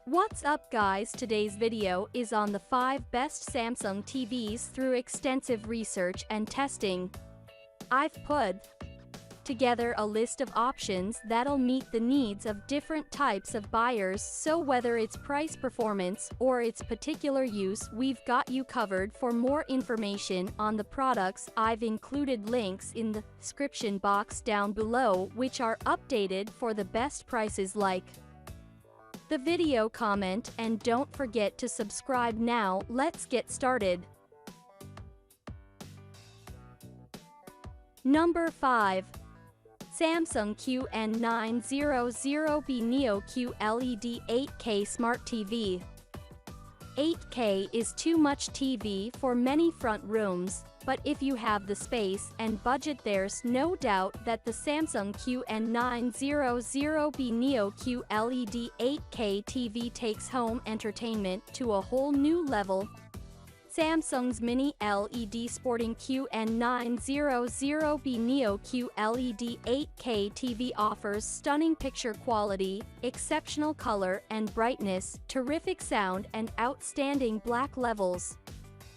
What's up guys, today's video is on the 5 best Samsung TVs through extensive research and testing. I've put together a list of options that'll meet the needs of different types of buyers, so whether it's price performance or its particular use, we've got you covered. For more information on the products, I've included links in the description box down below which are updated for the best prices. Like the video, comment, and don't forget to subscribe now. Let's get started. Number 5. Samsung QN900B Neo QLED 8K Smart TV. 8K is too much TV for many front rooms, but if you have the space and budget, there's no doubt that the Samsung QN900B Neo QLED 8K TV takes home entertainment to a whole new level. Samsung's Mini LED sporting QN900B Neo QLED 8K TV offers stunning picture quality, exceptional color and brightness, terrific sound, and outstanding black levels.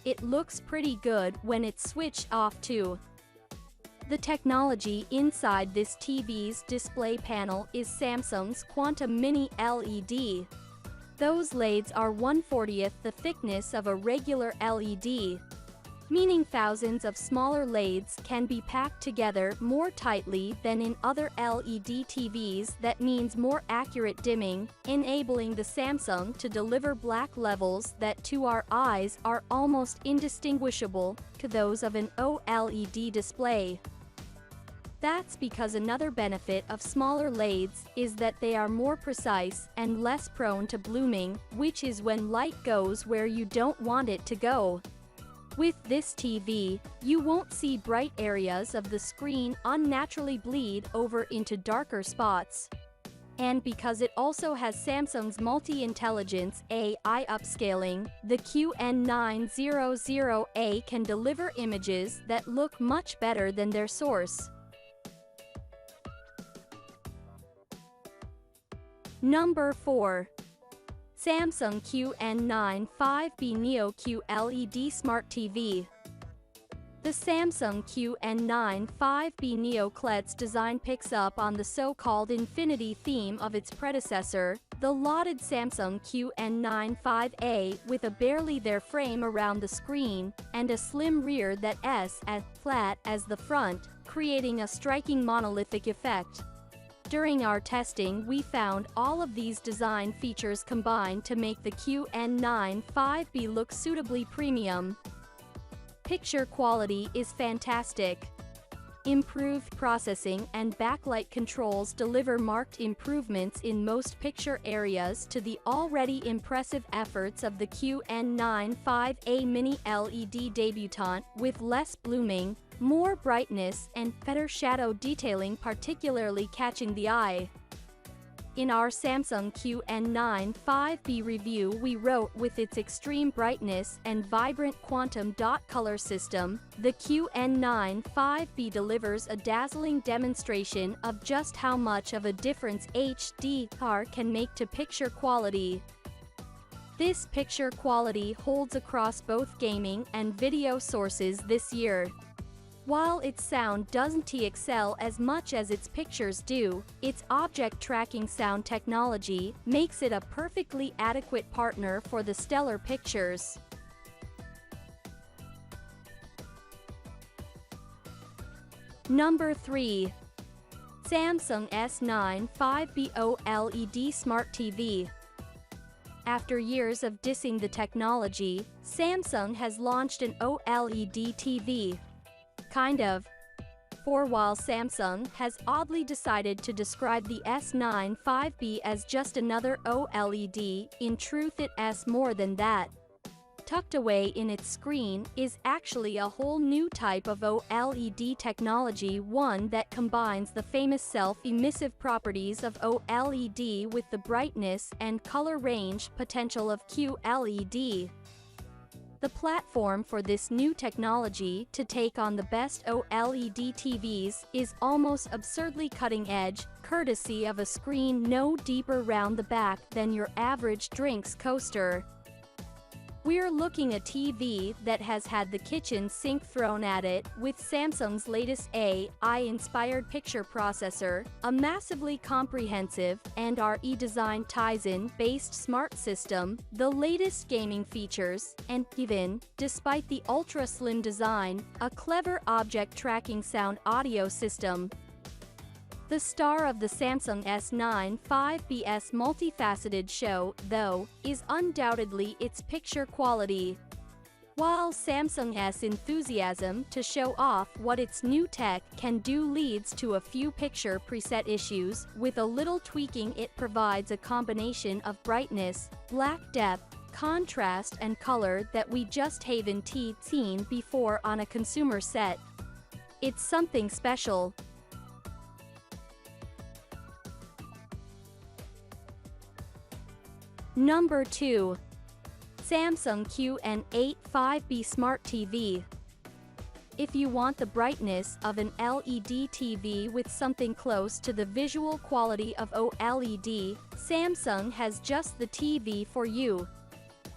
It looks pretty good when it's switched off too. The technology inside this TV's display panel is Samsung's Quantum Mini LED. Those LEDs are 1/40th the thickness of a regular LED, meaning thousands of smaller LEDs can be packed together more tightly than in other LED TVs. That means more accurate dimming, enabling the Samsung to deliver black levels that to our eyes are almost indistinguishable to those of an OLED display. That's because another benefit of smaller LEDs is that they are more precise and less prone to blooming, which is when light goes where you don't want it to go. With this TV, you won't see bright areas of the screen unnaturally bleed over into darker spots. And because it also has Samsung's multi-intelligence AI upscaling, the QN900A can deliver images that look much better than their source. Number 4. Samsung QN900B Neo QLED Smart TV. The Samsung QN900B Neo QLED's design picks up on the so-called infinity theme of its predecessor, the lauded Samsung QN95A, with a barely there frame around the screen and a slim rear that's as flat as the front, creating a striking monolithic effect. During our testing, we found all of these design features combined to make the QN95B look suitably premium. Picture quality is fantastic. Improved processing and backlight controls deliver marked improvements in most picture areas to the already impressive efforts of the QN95A Mini LED debutante, with less blooming, more brightness, and better shadow detailing particularly catching the eye. In our Samsung QN95B review, we wrote, with its extreme brightness and vibrant quantum dot color system, the QN95B delivers a dazzling demonstration of just how much of a difference HDR can make to picture quality. This picture quality holds across both gaming and video sources this year. While its sound doesn't excel as much as its pictures do, its object tracking sound technology makes it a perfectly adequate partner for the stellar pictures. Number 3. Samsung S95B OLED Smart TV. After years of dissing the technology, Samsung has launched an OLED TV. Kind of. For while Samsung has oddly decided to describe the S95B as just another OLED, in truth it's more than that. Tucked away in its screen is actually a whole new type of OLED technology, one that combines the famous self-emissive properties of OLED with the brightness and color range potential of QLED. The platform for this new technology to take on the best OLED TVs is almost absurdly cutting-edge, courtesy of a screen no deeper round the back than your average drinks coaster. We're looking at a TV that has had the kitchen sink thrown at it with Samsung's latest AI-inspired picture processor, a massively comprehensive Android-designed Tizen-based smart system, the latest gaming features, and even, despite the ultra-slim design, a clever object tracking sound audio system. The star of the Samsung S9-5B's multifaceted show, though, is undoubtedly its picture quality. While Samsung's enthusiasm to show off what its new tech can do leads to a few picture preset issues, with a little tweaking it provides a combination of brightness, black depth, contrast and color that we just haven't seen before on a consumer set. It's something special. Number 2. Samsung QN900B Smart TV. If you want the brightness of an LED TV with something close to the visual quality of OLED, Samsung has just the TV for you.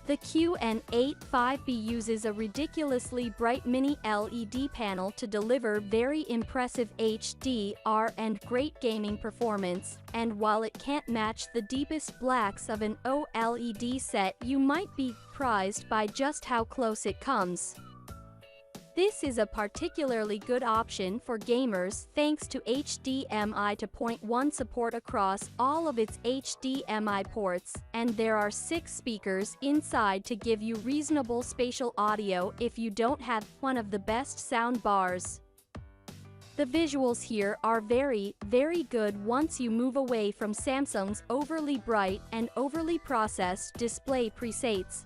The QN900B uses a ridiculously bright mini LED panel to deliver very impressive HDR and great gaming performance, and while it can't match the deepest blacks of an OLED set, you might be surprised by just how close it comes. This is a particularly good option for gamers thanks to HDMI 2.1 support across all of its HDMI ports, and there are 6 speakers inside to give you reasonable spatial audio if you don't have one of the best sound bars. The visuals here are very, very good once you move away from Samsung's overly bright and overly processed display presets.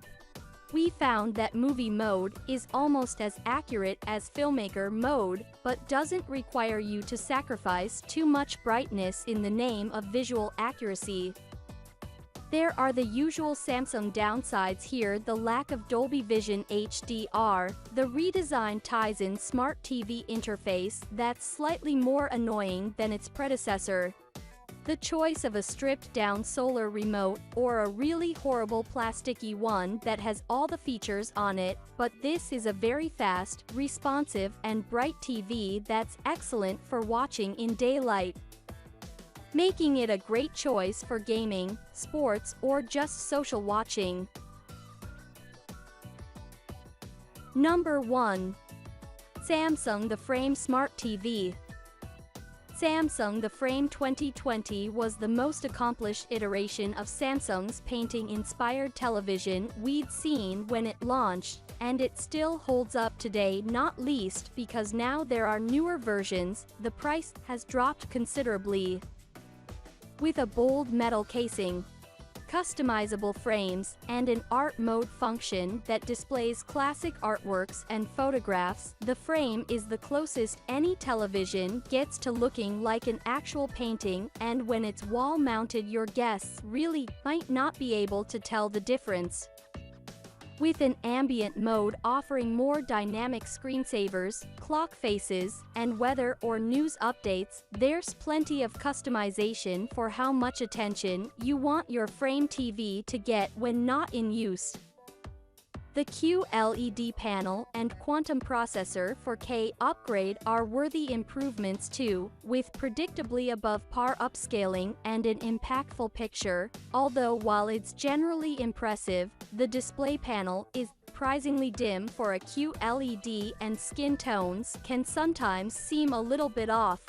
We found that movie mode is almost as accurate as filmmaker mode, but doesn't require you to sacrifice too much brightness in the name of visual accuracy. There are the usual Samsung downsides here: the lack of Dolby Vision HDR, the redesigned Tizen Smart TV interface that's slightly more annoying than its predecessor, the choice of a stripped-down solar remote, or a really horrible plasticky one that has all the features on it, but this is a very fast, responsive, and bright TV that's excellent for watching in daylight, making it a great choice for gaming, sports, or just social watching. Number 1. Samsung The Frame Smart TV. Samsung The Frame 2020 was the most accomplished iteration of Samsung's painting-inspired television we'd seen when it launched, and it still holds up today, not least because now there are newer versions. The price has dropped considerably. With a bold metal casing, customizable frames, and an art mode function that displays classic artworks and photographs, the frame is the closest any television gets to looking like an actual painting, and when it's wall-mounted your guests really might not be able to tell the difference. With an ambient mode offering more dynamic screensavers, clock faces, and weather or news updates, there's plenty of customization for how much attention you want your frame TV to get when not in use. The QLED panel and quantum processor 4K upgrade are worthy improvements too, with predictably above-par upscaling and an impactful picture, although while it's generally impressive, the display panel is surprisingly dim for a QLED and skin tones can sometimes seem a little bit off.